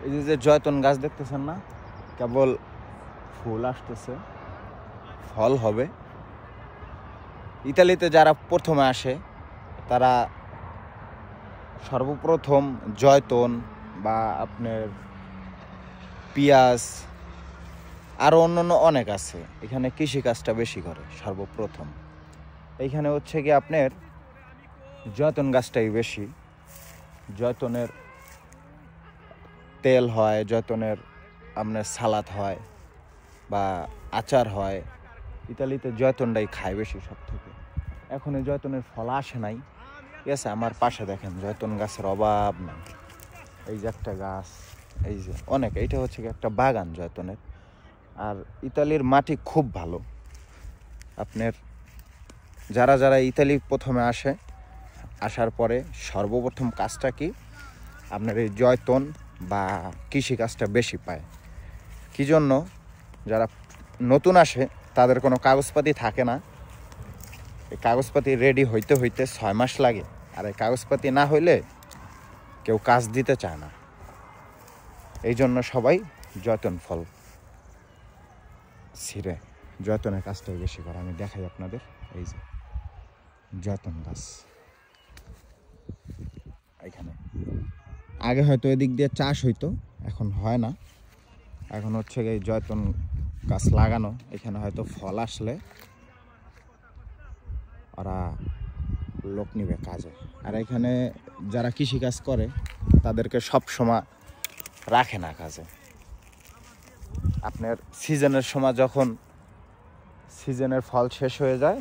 এই যে জয়তুন গাছ দেখতেছেন না, কেবল ফুল আসতেছে, ফল হবে। ইতালিতে যারা প্রথমে আসে তারা সর্বপ্রথম জয়তুন বা আপনার পেঁয়াজ আরও অন্যান্য অনেক আছে, এখানে কৃষিকাজটা বেশি করে সর্বপ্রথম। এইখানে হচ্ছে কি আপনার জয়তুন গাছটাই বেশি। জয়তুনের তেল হয়, জয়তুনের আপনার সালাদ হয় বা আচার হয়। ইতালিতে জয়তুনটাই খায় বেশি সব থেকে। এখন এই জয়তুনের ফল আসে নাই, ঠিক আছে। আমার পাশে দেখেন জয়তুন গাছের অভাব নাই। এই যে একটা গাছ, এই যে অনেক, এইটা হচ্ছে কি একটা বাগান জয়তুনের। আর ইতালির মাটি খুব ভালো। আপনার যারা যারা ইতালি প্রথমে আসে, আসার পরে সর্বপ্রথম কাজটা কি, আপনার এই জয়তুন বা কৃষিকাজটা বেশি পায়। কী জন্য? যারা নতুন আসে তাদের কোনো কাগজপাতি থাকে না। এই কাগজপাতি রেডি হইতে হইতে 6 মাস লাগে। আর এই কাগজপাতি না হইলে কেউ কাজ দিতে চায় না। এই জন্য সবাই জয়তুন ফল ছিঁড়ে জয়তুনের কাজটাই বেশি করে। আমি দেখাই আপনাদের, এই যে জয়তুন গাছ এখানে। আগে হয়তো এদিক দিয়ে চাষ হইতো, এখন হয় না। এখন হচ্ছে এই জয়তুন গাছ লাগানো, এখানে হয়তো ফল আসলে ওরা লোক নিবে কাজে। আর এখানে যারা কৃষিকাজ করে তাদেরকে সব সময় রাখে না কাজে। আপনার সিজনের সময় যখন সিজনের ফল শেষ হয়ে যায়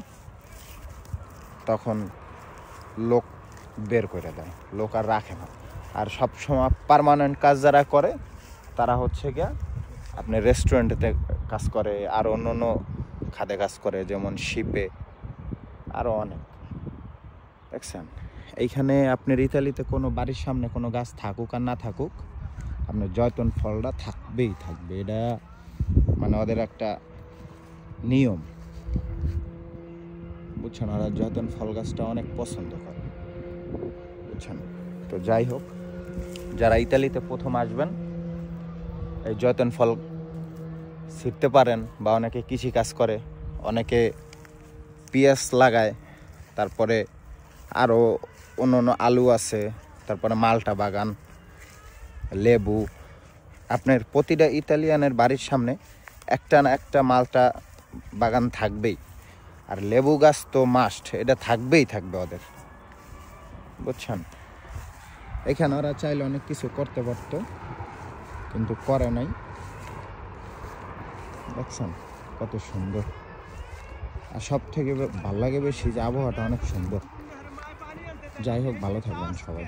তখন লোক বের করে দেয়, লোক আর রাখে না। আর সব সময় পার্মানেন্ট কাজ যারা করে তারা হচ্ছে গিয়া আপনার রেস্টুরেন্টেতে কাজ করে, আর অন্য অন্য খাদে কাজ করে, যেমন শিপে, আরও অনেক। দেখছেন এইখানে আপনার ইতালিতে কোনো বাড়ির সামনে কোনো গাছ থাকুক আর না থাকুক, আপনার জয়তুন ফলটা থাকবেই থাকবে। এটা মানে ওদের একটা নিয়ম, বুঝছেন। ওরা জয়তুন ফল গাছটা অনেক পছন্দ করে, বুঝছেন। তো যাই হোক, যারা ইতালিতে প্রথম আসবেন এই জয়তুন ফল ছিঁড়তে পারেন। বা অনেকে কৃষিকাজ করে, অনেকে পেঁয়াজ লাগায়, তারপরে আরও অন্য অন্য আলু আছে, তারপরে মালটা বাগান, লেবু। আপনার প্রতিটা ইতালিয়ানের বাড়ির সামনে একটা না একটা মালটা বাগান থাকবেই। আর লেবু গাছ তো মাস্ট, এটা থাকবেই থাকবে ওদের, বুঝছেন। এখানে ওরা চাইলে অনেক কিছু করতে পারতো, কিন্তু করে নাই। দেখছেন কত সুন্দর। আর সব থেকে ভালো লাগে বেশি যে আবহাওয়াটা অনেক সুন্দর। যাই হোক, ভালো থাকবেন সবাই।